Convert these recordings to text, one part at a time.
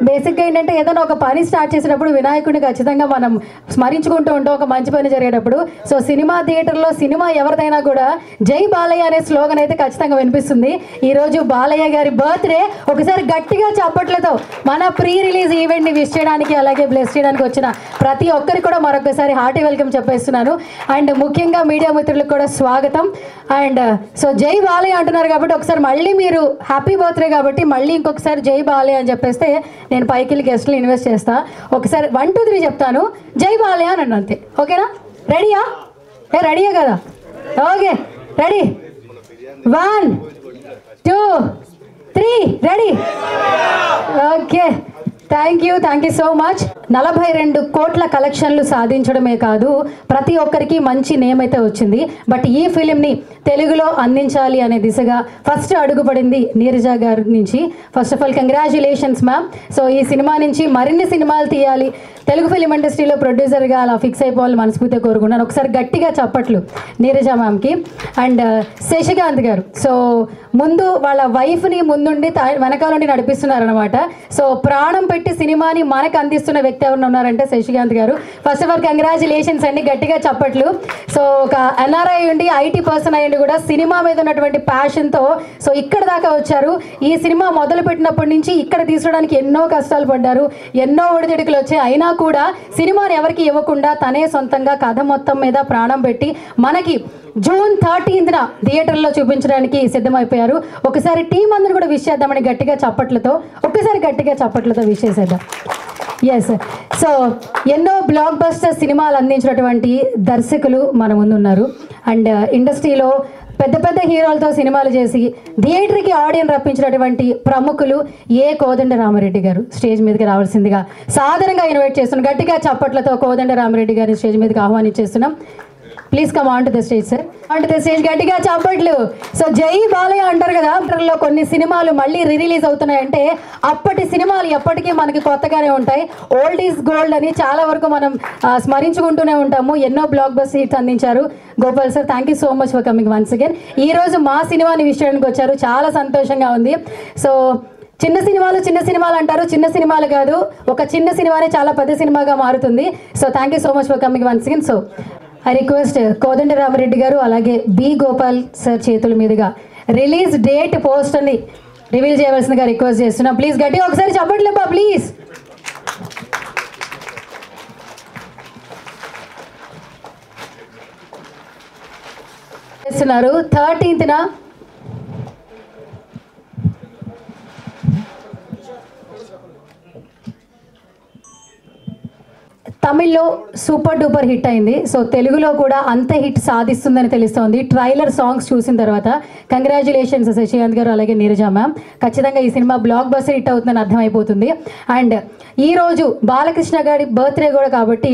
బేసిక్గా ఏంటంటే ఏదైనా ఒక పని స్టార్ట్ చేసేటప్పుడు వినాయకుడిని ఖచ్చితంగా మనం స్మరించుకుంటూ ఉంటాం ఒక మంచి పని జరిగేటప్పుడు. సో సినిమా థియేటర్లో సినిమా ఎవరిదైనా కూడా జై బాలయ్య అనే స్లోగన్ అయితే ఖచ్చితంగా వినిపిస్తుంది. ఈరోజు బాలయ్య గారి బర్త్డే. ఒకసారి గట్టిగా చప్పట్లతో మన ప్రీ రిలీజ్ ఈవెంట్ని విష్ చేయడానికి అలాగే బ్లెస్ చేయడానికి వచ్చిన ప్రతి ఒక్కరికి కూడా మరొకసారి హార్టీ వెల్కమ్ చెప్పేస్తున్నాను. అండ్ ముఖ్యంగా మీడియా మిత్రులకు కూడా స్వాగతం. అండ్ సో జై బాలయ్య అంటున్నారు కాబట్టి ఒకసారి మళ్ళీ మీరు హ్యాపీ బర్త్డే కాబట్టి మళ్ళీ ఇంకొకసారి జై బాలయ్య అని చెప్పేస్తే నేను పైకి వెళ్ళి గెస్ట్లు ఇన్వెస్ట్ చేస్తా. ఒకసారి 1 2 3 చెప్తాను, జై బాలయ్య అని అంతే. ఓకేనా? రెడీయా? రెడీయా కదా? Okay ready. 1 2 3 ready. Okay thank you so much. 42 కోట్ల కలెక్షన్లు సాధించడమే కాదు ప్రతి ఒక్కరికి మంచి నేమ్ అయితే వచ్చింది. బట్ ఈ ఫిలింని తెలుగులో అందించాలి అనే దిశగా ఫస్ట్ అడుగుపడింది నీరజ గారి నుంచి. First of all congratulations ma'am. So ఈ సినిమా నుంచి మరిన్ని సినిమాలు తీయాలి, తెలుగు ఫిలిం ఇండస్ట్రీలో ప్రొడ్యూసర్గా అలా ఫిక్స్ అయిపోవాలని మనస్ఫూర్తిగా కోరుకున్నాను. ఒకసారి గట్టిగా చప్పట్లు నీరజ మ్యామ్కి. అండ్ శశికాంత్ గారు సో ముందు వాళ్ళ వైఫ్ని ముందుండి వెనకాల నుండి నడిపిస్తున్నారనమాట. సో ప్రాణం పెట్టి సినిమాని మనకు అందిస్తున్న వ్యక్తి ఎవరైనా ఉన్నారంటే శశికాంత్ గారు. ఫస్ట్ ఆఫ్ ఆల్ కంగ్రాచులేషన్స్ అండి, గట్టిగా చప్పట్లు. సో ఒక ఎన్ఆర్ఐ ఉండి ఐటీ పర్సన్ అయ్యండి కూడా సినిమా మీద ఉన్నటువంటి ప్యాషన్తో సో ఇక్కడ దాకా వచ్చారు. ఈ సినిమా మొదలు పెట్టినప్పటి నుంచి ఇక్కడ తీసుకోవడానికి ఎన్నో కష్టాలు పడ్డారు, ఎన్నో ఒడిదుడుకులు వచ్చాయి. అయినా కూడా సినిమాని ఎవరికి ఇవ్వకుండా తనే సొంతంగా కథ మొత్తం మీద ప్రాణం పెట్టి మనకి జూన్ 13న థియేటర్లో చూపించడానికి సిద్ధమైపోయారు. ఒకసారి టీం అందరూ కూడా విష్ చేద్దామని గట్టిగా చప్పట్లతో విష్ చేసేద్దాం. ఎస్ సో ఎన్నో బ్లాక్ బస్టర్ సినిమాలు అందించినటువంటి దర్శకులు మన ముందు ఉన్నారు. అండ్ ఇండస్ట్రీలో పెద్ద పెద్ద హీరోలతో సినిమాలు చేసి థియేటర్కి ఆడియన్స్ రప్పించినటువంటి ప్రముఖులు కోదండ రామిరెడ్డి గారు స్టేజ్ మీదకి రావాల్సిందిగా సాధారణంగా ఇన్వైట్ చేస్తున్నాం. గట్టిగా చప్పట్లతో కోదండ రామిరెడ్డి గారిని స్టేజ్ మీదకి ఆహ్వానించేస్తున్నాం. Please come on to the stage sir, on to the stage. గట్టిగా చప్పట్లు. సో జై బాలయ్య అంటారు కదా, లో కొన్ని సినిమాలు మళ్ళీ రిలీజ్ అవుతున్నాయంటే అప్పటి సినిమాలు ఎప్పటికీ మనకి కొత్తగానే ఉంటాయి. ఓల్డ్ ఈజ్ గోల్డ్ అని చాలా వరకు మనం స్మరించుకుంటూనే ఉంటాము. ఎన్నో బ్లాక్ బస్టర్ హిట్స్ అందించారు Gopal sir. Thank you so much for coming once again. ఈ రోజు మా సినిమాని విష్ చేయడానికి వచ్చారు, చాలా సంతోషంగా ఉంది. సో చిన్న సినిమాలు అంటారు, చిన్న సినిమాలు కాదు, ఒక చిన్న సినిమానే చాలా పెద్ద సినిమాగా మారుతుంది. So thank you so much for coming once again. So I request Kodanda Ramireddy గారు అలాగే బి గోపాల్ సార్ చేతుల మీదుగా రిలీజ్ డేట్ పోస్టర్ని రివీల్ చేయవలసిందిగా రిక్వెస్ట్ చేస్తున్నాం. ప్లీజ్ గట్టిగా ఒకసారి చెప్పట్లేపా ప్లీజ్. చేస్తున్నారు 13న తమిళ్లో సూపర్ డూపర్ హిట్ అయింది. సో తెలుగులో కూడా అంత హిట్ సాధిస్తుందని తెలుస్తోంది ట్రైలర్ సాంగ్స్ చూసిన తర్వాత. కంగ్రాచులేషన్స్ శశికాంత్ గారు అలాగే నీరజ మ్యామ్. ఖచ్చితంగా ఈ సినిమా బ్లాక్ బస్టర్ హిట్ అవుతుందని అర్థమైపోతుంది. అండ్ ఈరోజు బాలకృష్ణ గారి బర్త్డే కూడా కాబట్టి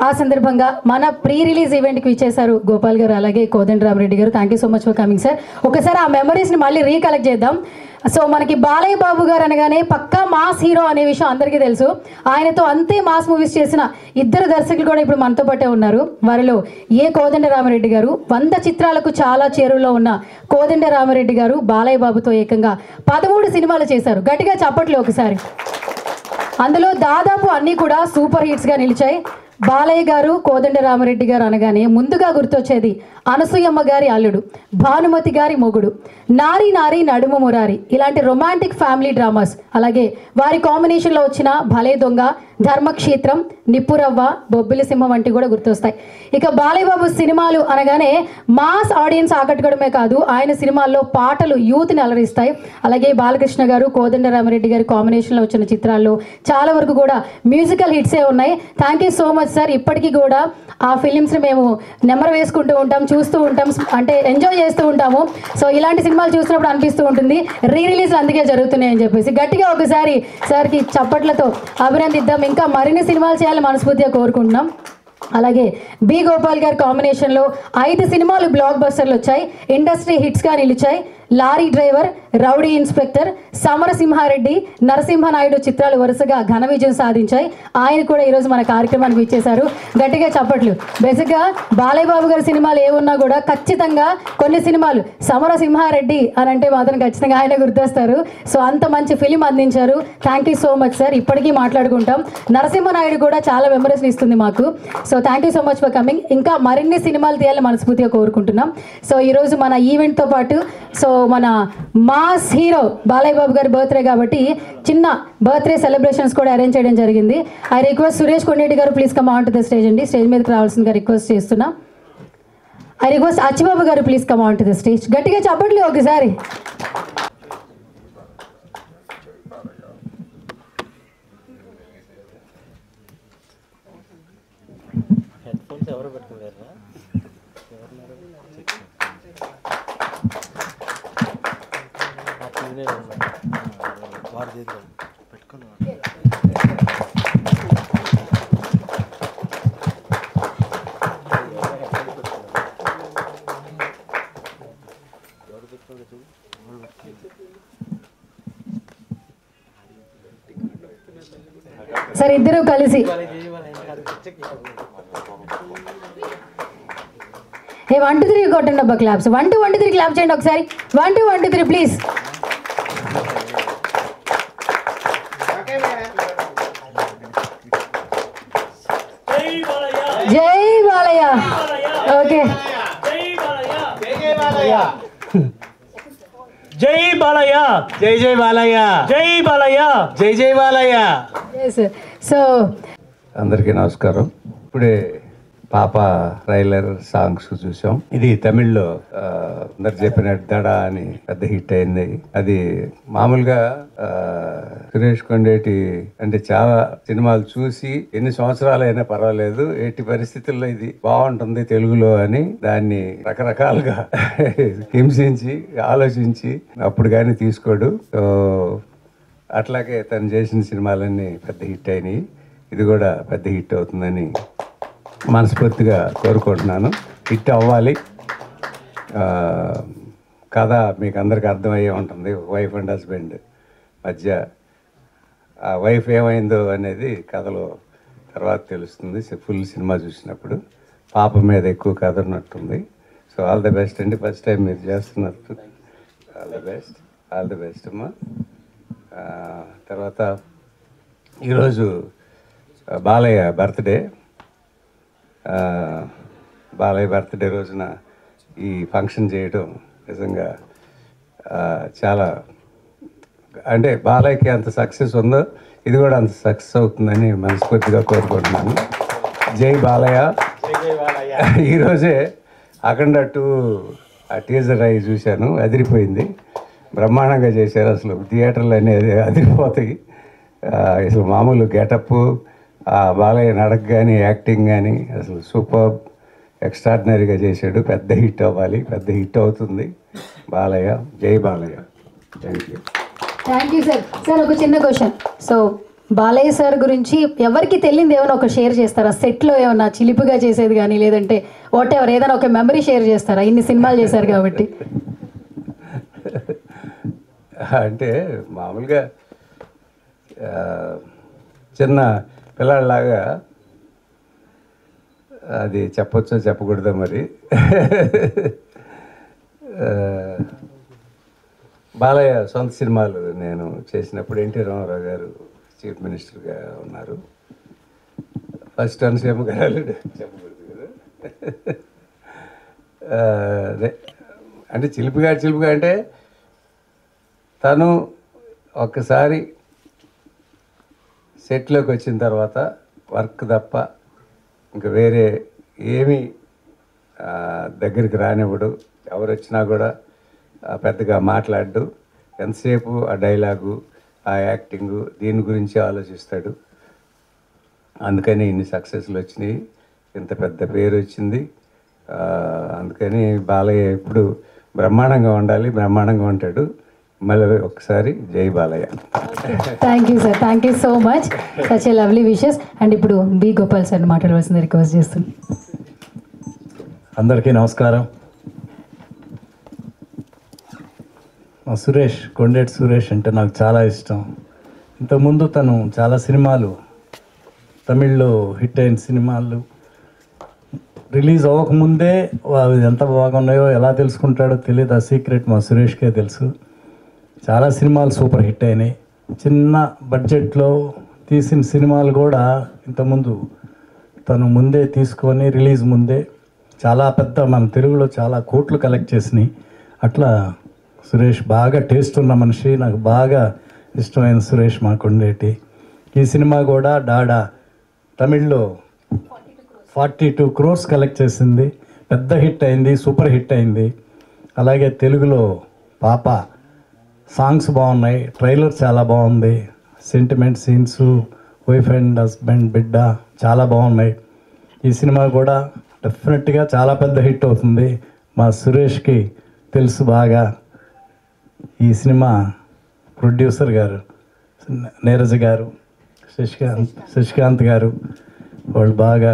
ఆ సందర్భంగా మన ప్రీ రిలీజ్ ఈవెంట్కి ఇచ్చేశారు గోపాల్ గారు అలాగే కోదండ రామిరెడ్డి గారు. Thank you so much for coming sir. ఒకసారి ఆ మెమరీస్ని మళ్ళీ రీకలెక్ట్ చేద్దాం. సో మనకి బాలయ్య బాబు గారు అనగానే పక్కా మాస్ హీరో అనే విషయం అందరికీ తెలుసు. ఆయనతో అంతే మాస్ మూవీస్ చేసిన ఇద్దరు దర్శకులు కూడా ఇప్పుడు మనతో పాటే ఉన్నారు. వారిలో కోదండ రామిరెడ్డి గారు 100 చిత్రాలకు చాలా చేరువలో ఉన్న కోదండ రామిరెడ్డి గారు బాలయ్య బాబుతో ఏకంగా 13 సినిమాలు చేశారు. గట్టిగా చప్పట్లు ఒకసారి. అందులో దాదాపు అన్నీ కూడా సూపర్ హిట్స్గా నిలిచాయి. బాలయ్య గారు కోదండ రామిరెడ్డి గారు అనగానే ముందుగా గుర్తొచ్చేది అనసూయమ్మ గారి అల్లుడు, భానుమతి గారి మొగుడు, నారీ నారీ నడుమ మురారి, ఇలాంటి రొమాంటిక్ ఫ్యామిలీ డ్రామాస్. అలాగే వారి కాంబినేషన్లో వచ్చిన భలే దొంగ, ధర్మక్షేత్రం, నిప్పురవ్వ, బొబ్బిలి సింహం వంటి కూడా గుర్తొస్తాయి. ఇక బాలయ్య బాబు సినిమాలు అనగానే మాస్ ఆడియన్స్ ఆకట్టుకోవడమే కాదు, ఆయన సినిమాల్లో పాటలు యూత్ని అలరిస్తాయి. అలాగే బాలకృష్ణ గారు కోదండ రామిరెడ్డి గారి కాంబినేషన్లో వచ్చిన చిత్రాల్లో చాలా వరకు కూడా మ్యూజికల్ హిట్సే ఉన్నాయి. Thank you so much sir. ఇప్పటికీ కూడా ఆ ఫిలిమ్స్ని మేము నెంబర్ వేసుకుంటూ ఉంటాం, చూస్తూ ఉంటాం, అంటే ఎంజాయ్ చేస్తూ ఉంటాము. సో ఇలాంటి సినిమాలు చూసినప్పుడు అనిపిస్తూ ఉంటుంది రీ రిలీజ్లు అందుకే జరుగుతున్నాయని చెప్పేసి. గట్టిగా ఒకసారి సార్కి చప్పట్లతో అభినందిద్దాం. ఇంకా మరిన్ని సినిమాలు చేయాలని మనస్ఫూర్తిగా కోరుకుంటున్నాం. అలాగే బి గోపాల్ గారి కాంబినేషన్లో 5 సినిమాలు బ్లాక్ బస్టర్లు వచ్చాయి, ఇండస్ట్రీ హిట్స్గా నిలిచాయి. Lorry Driver, Rowdy Inspector, Samarasimha Reddy, Narasimha Naidu చిత్రాలు వరుసగా ఘన విజయం సాధించాయి. ఆయన కూడా ఈరోజు మన కార్యక్రమానికి ఇచ్చేశారు. గట్టిగా చప్పట్లు. బేసిక్గా బాలయ్య బాబు గారి సినిమాలు ఏమున్నా కూడా ఖచ్చితంగా కొన్ని సినిమాలు సమరసింహారెడ్డి అని అంటే మాత్రం ఖచ్చితంగా ఆయన గుర్తొస్తారు. సో అంత మంచి ఫిలిం అందించారు. Thank you so much sir. ఇప్పటికీ మాట్లాడుకుంటాం. నరసింహనాయుడు కూడా చాలా మెమరీస్ని ఇస్తుంది మాకు. So thank you so much for coming. ఇంకా మరిన్ని సినిమాలు తీయాలని మనస్ఫూర్తిగా కోరుకుంటున్నాం. సో ఈరోజు మన ఈవెంట్తో పాటు సో మన మాస్ హీరో బాలయ్య బాబు గారి బర్త్డే కాబట్టి చిన్న బర్త్డే సెలబ్రేషన్స్ కూడా అరేంజ్ చేయడం జరిగింది. ఐ రిక్వెస్ట్ సురేష్ కొండేటి గారు please come on to the stage అండి. స్టేజ్ మీదకి రావాల్సిందిగా రిక్వెస్ట్ చేస్తున్నా. ఐ రిక్వెస్ట్ అచ్చిబాబు గారు please come on to the stage. గట్టిగా చెప్పట్లు ఒకసారి. సరే ఇద్దరు కలిసి 1 2 3 కొట్టండి అబ్బా క్లాప్స్. 1 2 1 2 3 క్లాప్ చేయండి ఒకసారి. 1 2 1 2 3 ప్లీజ్. జై బాలయ్య. ఓకే జై బాలయ్య, జై జై బాలయ్య, జై బాలయ్య, జై జై బాలయ్య. సో అందరికీ నమస్కారం. ఇప్పుడే పాప ట్రైలర్ సాంగ్స్ చూసాం. ఇది తమిళ్లో అందరు చెప్పినట్టు దడ అని పెద్ద హిట్ అయింది. అది మామూలుగా సురేష్ కొండేటి అంటే చాలా సినిమాలు చూసి ఎన్ని సంవత్సరాలైనా పర్వాలేదు, ఎట్టి పరిస్థితుల్లో ఇది బాగుంటుంది తెలుగులో అని దాన్ని రకరకాలుగా హింసించి ఆలోచించి అప్పుడు కానీ తీసుకోడు. సో అట్లాగే తను చేసిన సినిమాలన్నీ పెద్ద హిట్ అయినాయి. ఇది కూడా పెద్ద హిట్ అవుతుందని మనస్ఫూర్తిగా కోరుకుంటున్నాను. హిట్ అవ్వాలి. కథ మీకు అందరికి అర్థమయ్యే ఉంటుంది. వైఫ్ అండ్ హస్బెండ్ మధ్య ఆ వైఫ్ ఏమైందో అనేది కథలో తర్వాత తెలుస్తుంది. ఫుల్ సినిమా చూసినప్పుడు పాప మీద ఎక్కువ కథ ఉన్నట్టుంది. సో ఆల్ ది బెస్ట్ అండి. ఫస్ట్ టైం మీరు చేస్తున్నట్టు ఆల్ ది బెస్ట్ అమ్మా. తర్వాత ఈరోజు బాలయ్య బర్త్డే. బాలయ్య బర్త్డే రోజున ఈ ఫంక్షన్ చేయడం నిజంగా చాలా అంటే బాలయ్యకి అంత సక్సెస్ ఉందో ఇది కూడా అంత సక్సెస్ అవుతుందని మనస్ఫూర్తిగా కోరుకుంటున్నాను. జై బాలయ్య. ఈరోజే అఖండ 2 ఆ టీజర్ అయ్యి చూశాను, అదిరిపోయింది. బ్రహ్మాండంగా చేశారు. అసలు థియేటర్లు అనేది అదిరిపోతాయి. అసలు మామూలు గెటప్, బాలయ్య నడక కానీ యాక్టింగ్ కానీ అసలు సూపర్ ఎక్స్ట్రాడినరీగా చేశాడు. పెద్ద హిట్ అవ్వాలి, పెద్ద హిట్ అవుతుంది బాలయ్య. జై Balayya. Thank you. Thank you sir. Sir ఒక చిన్న క్వశ్చన్. సో బాలయ్య సార్ గురించి ఎవరికి తెలియదు ఏమైనా ఒక షేర్ చేస్తారా? సెట్లో ఏమన్నా చిలిపిగా చేసేది కానీ లేదంటే వాట్ ఎవర్ ఏదైనా ఒక మెమరీ షేర్ చేస్తారా? ఇన్ని సినిమాలు చేశారు కాబట్టి. అంటే మామూలుగా చిన్న పిల్లాడిలాగా అది చెప్పొచ్చో చెప్పకూడదో మరి. బాలయ్య సొంత సినిమాలు నేను చేసినప్పుడు ఎన్టీ రామారావు గారు చీఫ్ మినిస్టర్గా ఉన్నారు. ఫస్ట్ అనసూయమ్మ గారు చెప్పకూడదు కదా. అంటే చిలిపిగా అంటే తను ఒక్కసారి సెట్లోకి వచ్చిన తర్వాత వర్క్ తప్ప ఇంకా వేరే ఏమీ దగ్గరికి రానివ్వడు. ఎవరు వచ్చినా కూడా పెద్దగా మాట్లాడు. ఎంతసేపు ఆ డైలాగు, ఆ యాక్టింగు, దీని గురించి ఆలోచిస్తాడు. అందుకని ఇన్ని సక్సెస్లు వచ్చినాయి, ఇంత పెద్ద పేరు వచ్చింది. అందుకని బాలయ్య ఎప్పుడు బ్రహ్మాండంగా ఉండాలి, బ్రహ్మాండంగా ఉంటాడు. మళ్ళీ ఒకసారి జై Balayya. Thank you sir, thank you so much, such a lovely wishes. And ఇప్పుడు బి గోపాల్ సార్ మాట్లాడవలసింది రిక్వెస్ట్ చేస్తున్నాను. అందరికీ నమస్కారం. మా సురేష్, కొండేటి సురేష్ అంటే నాకు చాలా ఇష్టం. ఇంతకుముందు తను చాలా సినిమాలు, తమిళ్లో హిట్ అయిన సినిమాలు రిలీజ్ అవ్వకముందే అవి ఎంత బాగున్నాయో ఎలా తెలుసుకుంటాడో తెలియదు. ఆ సీక్రెట్ మా సురేష్కే తెలుసు. చాలా సినిమాలు సూపర్ హిట్ అయినాయి. చిన్న బడ్జెట్లో తీసిన సినిమాలు కూడా ఇంతకుముందు తను ముందే తీసుకొని రిలీజ్ ముందే చాలా పెద్ద, మన తెలుగులో చాలా కోట్లు కలెక్ట్ చేసినాయి. అట్లా సురేష్ బాగా టేస్ట్ ఉన్న మనిషి, నాకు బాగా ఇష్టమైన సురేష్ మా కొండేటి. ఈ సినిమా కూడా డాడా తమిళ్లో 42 crores కలెక్ట్ చేసింది. పెద్ద హిట్ అయింది, సూపర్ హిట్ అయింది. అలాగే తెలుగులో పాప సాంగ్స్ బాగున్నాయి, ట్రైలర్ చాలా బాగుంది, sentiment scenes, wife and husband, బిడ్డ చాలా బాగున్నాయి. ఈ సినిమా కూడా డెఫినెట్గా చాలా పెద్ద హిట్ అవుతుంది. మా సురేష్కి తెలుసు బాగా. ఈ సినిమా ప్రొడ్యూసర్ గారు నీరజ్ గారు, శశికాంత్ గారు, వాళ్ళు బాగా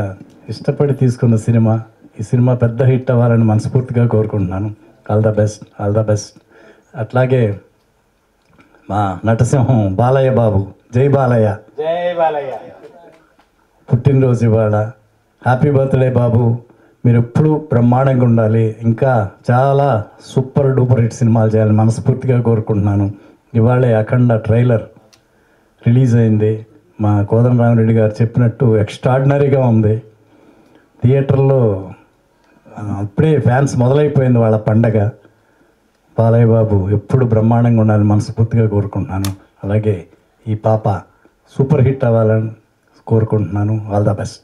ఇష్టపడి తీసుకున్న సినిమా. ఈ సినిమా పెద్ద హిట్ అవ్వాలని మనస్ఫూర్తిగా కోరుకుంటున్నాను. All the best, all the best. అట్లాగే మా నటసింహం బాలయ్య బాబు, జై బాలయ్య. జై బాలయ్య. పుట్టినరోజు ఇవాళ. హ్యాపీ బర్త్డే బాబు, మీరు ఎప్పుడూ బ్రహ్మాండంగా ఉండాలి. ఇంకా చాలా సూపర్ డూపర్ హిట్ సినిమాలు చేయాలని మనస్ఫూర్తిగా కోరుకుంటున్నాను. ఇవాళే అఖండ ట్రైలర్ రిలీజ్ అయింది. మా కోదండరామిరెడ్డి గారు చెప్పినట్టు ఎక్స్ట్రాడినరీగా ఉంది. థియేటర్లో అప్పుడే ఫ్యాన్స్ మొదలైపోయింది వాళ్ళ పండగ. బాలయ్య బాబు ఎప్పుడు బ్రహ్మాండంగా ఉండాలని మనస్ఫూర్తిగా కోరుకుంటున్నాను. అలాగే ఈ పాప సూపర్ హిట్ అవ్వాలని కోరుకుంటున్నాను. All the best.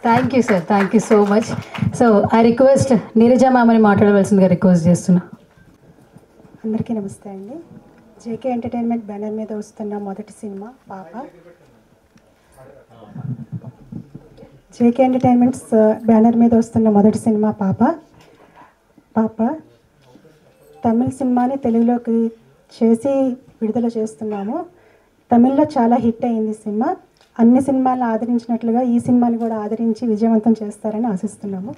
Thank you sir, thank you so much. So I request Neeraja మ్యామ్ని మాట్లాడవలసిందిగా రిక్వెస్ట్ చేస్తున్నా. అందరికీ నమస్తే అండి. జేకే ఎంటర్టైన్మెంట్ బ్యానర్ మీద వస్తున్న మొదటి సినిమా పాప. జేకే ఎంటర్టైన్మెంట్స్ బ్యానర్ మీద వస్తున్న మొదటి సినిమా పాప తమిళ సినిమాని తెలుగులోకి చేసి విడుదల చేస్తున్నాము. తమిళ్లో చాలా హిట్ అయింది సినిమా. అన్ని సినిమాలను ఆదరించినట్లుగా ఈ సినిమాని కూడా ఆదరించి విజయవంతం చేస్తారని ఆశిస్తున్నాము.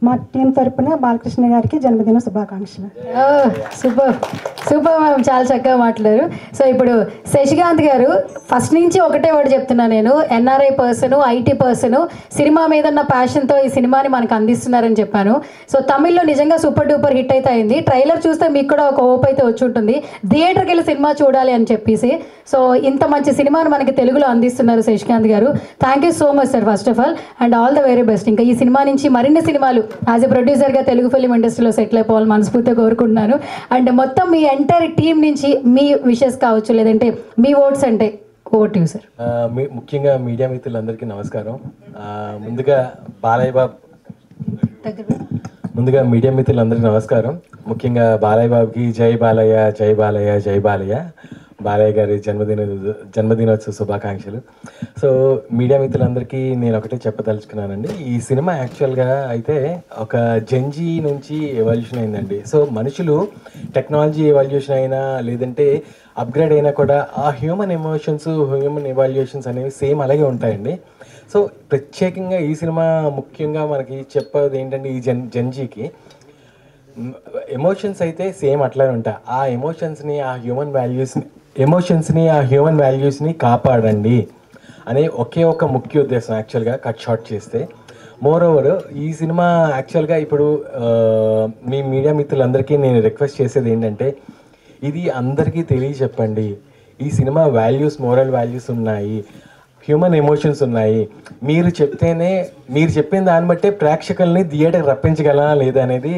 మా టీం తరపున బాలకృష్ణ గారికి జన్మదిన శుభాకాంక్షలు. సూపర్ సూపర్ మ్యామ్, చాలా చక్కగా మాట్లాడారు. సో ఇప్పుడు శశికాంత్ గారు, ఫస్ట్ నుంచి ఒకటే వర్డ్ చెప్తున్నా నేను, NRI person, IT person, cinema మీద ఉన్న ప్యాషన్తో ఈ సినిమాని మనకు అందిస్తున్నారని చెప్పాను. సో తమిళ్లో నిజంగా సూపర్ డూపర్ హిట్ అయితే అయింది. ట్రైలర్ చూస్తే మీకు కూడా ఒక హోప్ అయితే వచ్చి ఉంటుంది, థియేటర్కి వెళ్ళి సినిమా చూడాలి అని చెప్పేసి. సో ఇంత మంచి సినిమాను మనకి తెలుగులో అందిస్తున్నారు శశికాంత్ గారు. Thank you so much sir first of all, and all the very best. ఇంకా ఈ సినిమా నుంచి మరిన్ని సినిమాలు యాజ్ ఎ ప్రొడ్యూసర్గా తెలుగు ఫిలిం ఇండస్ట్రీలో సెటిల్ అయిపోవాలని మనస్ఫూర్తిగా కోరుకుంటున్నాను. అండ్ మొత్తం మీ ఎంటైర్ టీం నుంచి మీ విషెస్ కావచ్చు, లేదంటే మీ ఓట్స్ అంటే ఓట్ యూ సార్. ముఖ్యంగా మీడియా మిత్రులందరికీ నమస్కారం. ముందుగా బాలయ్య బాబు మీడియా మిత్రులందరికీ నమస్కారం. ముఖ్యంగా బాలయ్య బాబుకి జై బాలయ్య, జై బాలయ్య, జై బాలయ్య. బాలయ్య గారి జన్మదినోత్సవ శుభాకాంక్షలు. సో మీడియా మిత్రులందరికీ నేను ఒకటే చెప్పదలుచుకున్నానండి. ఈ సినిమా యాక్చువల్గా అయితే ఒక జెన్జీ నుంచి ఎవల్యూషన్ అయిందండి. సో మనుషులు టెక్నాలజీ ఎవల్యూషన్ అయినా లేదంటే అప్గ్రేడ్ అయినా కూడా ఆ హ్యూమన్ ఎమోషన్స్, హ్యూమన్ ఎవాల్యూషన్స్ అనేవి సేమ్ అలాగే ఉంటాయండి. సో ప్రత్యేకంగా ఈ సినిమా ముఖ్యంగా మనకి చెప్పేది ఏంటంటే ఈ జెన్జీకి ఎమోషన్స్ అయితే సేమ్ అట్లానే ఉంటాయి. ఆ ఎమోషన్స్ని, ఆ హ్యూమన్ వాల్యూస్ని కాపాడండి అనే ఒకే ఒక ముఖ్య ఉద్దేశం యాక్చువల్గా కట్ షార్ట్ చేస్తే. మోర్ ఓవర్ ఈ సినిమా యాక్చువల్గా ఇప్పుడు మీ మీడియా మిత్రులందరికీ నేను రిక్వెస్ట్ చేసేది ఏంటంటే, ఇది అందరికీ తెలియచెప్పండి. ఈ సినిమా వాల్యూస్, మోరల్ వాల్యూస్ ఉన్నాయి, హ్యూమన్ ఎమోషన్స్ ఉన్నాయి. మీరు చెప్పిన దాన్ని బట్టే ప్రేక్షకుల్ని థియేటర్ రప్పించగలనా లేదా అనేది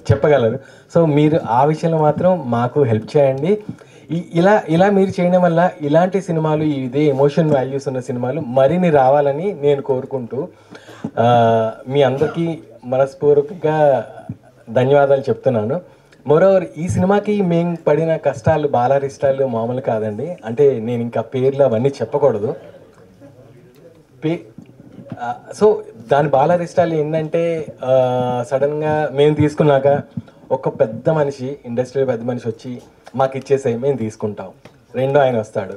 చెప్పగలరు. సో మీరు ఆ విషయంలో మాత్రం మాకు హెల్ప్ చేయండి. ఇలా మీరు చేయడం వల్ల ఇలాంటి సినిమాలు, ఇదే ఎమోషన్ వాల్యూస్ ఉన్న సినిమాలు మరిన్ని రావాలని నేను కోరుకుంటూ మీ అందరికీ మనస్ఫూర్తిగా ధన్యవాదాలు చెప్తున్నాను. మోరోవర్ ఈ సినిమాకి మేము పడిన కష్టాలు, బాలారిష్టాలు మామూలు కాదండి. అంటే నేను ఇంకా పేర్లు అవన్నీ చెప్పకూడదు. సో దాని బాలారిష్టాలు ఏంటంటే, సడన్గా మేము తీసుకున్నాక ఒక పెద్ద మనిషి, ఇండస్ట్రీలో పెద్ద మనిషి వచ్చి మాకు ఇచ్చేసే మేము తీసుకుంటాం. రెండో ఆయన వస్తాడు,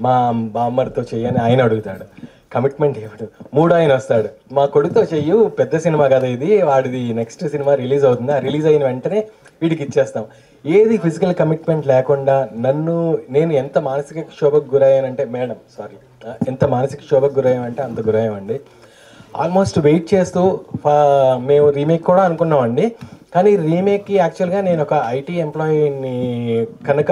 మా బామ్మర్తో చెయ్యని ఆయన అడుగుతాడు, కమిట్మెంట్ ఇవ్వడు. మూడో ఆయన వస్తాడు, మా కొడుకుతో చెయ్యు, పెద్ద సినిమా కదా ఇది, వాడిది నెక్స్ట్ సినిమా రిలీజ్ అవుతుంది, ఆ రిలీజ్ అయిన వెంటనే వీడికి ఇచ్చేస్తాం. ఏది ఫిజికల్ కమిట్మెంట్ లేకుండా నేను ఎంత మానసిక క్షోభకు గురయ్యానంటే మేడం సారీ ఎంత మానసిక క్షోభకు గురయ్యామంటే అంత గురయ్యామండి. ఆల్మోస్ట్ వెయిట్ చేస్తూ మేము రీమేక్ కూడా అనుకున్నామండి. కానీ రీమేక్కి యాక్చువల్గా నేను ఒక ఐటీ ఎంప్లాయీని కనుక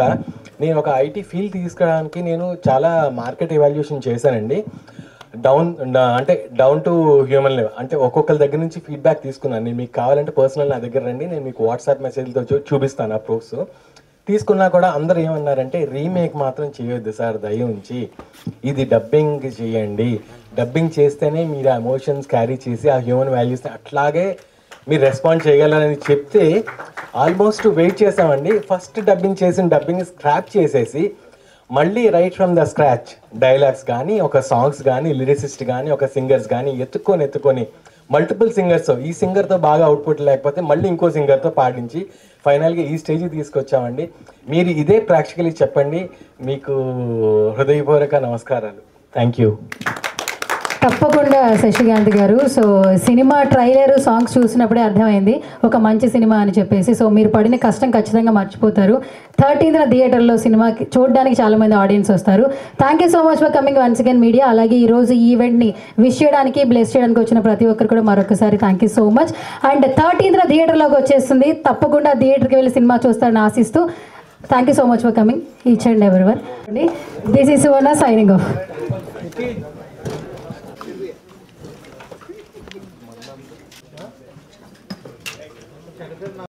నేను ఒక ఐటీ ఫీల్డ్ తీసుకురావడానికి నేను చాలా మార్కెట్ ఎవాల్యుయేషన్ చేశానండి. డౌన్ టు హ్యూమన్ లెవెల్, అంటే ఒక్కొక్కరి దగ్గర నుంచి ఫీడ్బ్యాక్ తీసుకున్నాను. నేను మీకు కావాలంటే పర్సనల్ నా దగ్గర రండి, నేను మీకు వాట్సాప్ మెసేజ్లతో చూపిస్తాను ఆ ప్రూఫ్స్. తీసుకున్నా కూడా అందరూ ఏమన్నారంటే రీమేక్ మాత్రం చేయొద్దు సార్, దయ ఉంచి ఇది డబ్బింగ్ చేయండి, డబ్బింగ్ చేస్తేనే మీరు ఆ ఎమోషన్స్ క్యారీ చేసి ఆ హ్యూమన్ వాల్యూస్ని అట్లాగే మీరు రెస్పాండ్ చేయగలరని చెప్తే ఆల్మోస్ట్ వెయిట్ చేసామండి. ఫస్ట్ డబ్బింగ్ చేసిన డబ్బింగ్ స్క్రాప్ చేసేసి మళ్ళీ right from the scratch dialogues కానీ, ఒక సాంగ్స్ కానీ, లిరిసిస్ట్ కానీ, ఒక సింగర్స్ కానీ ఎత్తుకొని మల్టిపుల్ సింగర్స్, ఈ సింగర్తో బాగా అవుట్పుట్ లేకపోతే మళ్ళీ ఇంకో సింగర్తో పాడించి ఫైనల్గా ఈ స్టేజ్కి తీసుకొచ్చామండి. మీరు ఇదే ప్రాక్టికలీ చెప్పండి. మీకు హృదయపూర్వక నమస్కారాలు. Thank you. తప్పకుండా శశికాంత్ గారు. సో సినిమా ట్రైలర్ సాంగ్స్ చూసినప్పుడే అర్థమైంది ఒక మంచి సినిమా అని చెప్పేసి. సో మీరు పడిన కష్టం ఖచ్చితంగా మర్చిపోతారు. 13th థియేటర్లో సినిమాకి చూడడానికి చాలామంది ఆడియన్స్ వస్తారు. Thank you so much for coming once again media. అలాగే ఈరోజు ఈ ఈవెంట్ని విష్ చేయడానికి, బ్లెస్ చేయడానికి వచ్చిన ప్రతి ఒక్కరు కూడా మరొకసారి thank you so much. And 13th థియేటర్లోకి వచ్చేస్తుంది, తప్పకుండా థియేటర్కి వెళ్ళి సినిమా చూస్తారని ఆశిస్తూ thank you so much for coming each and everyone. This is Suvarna signing off.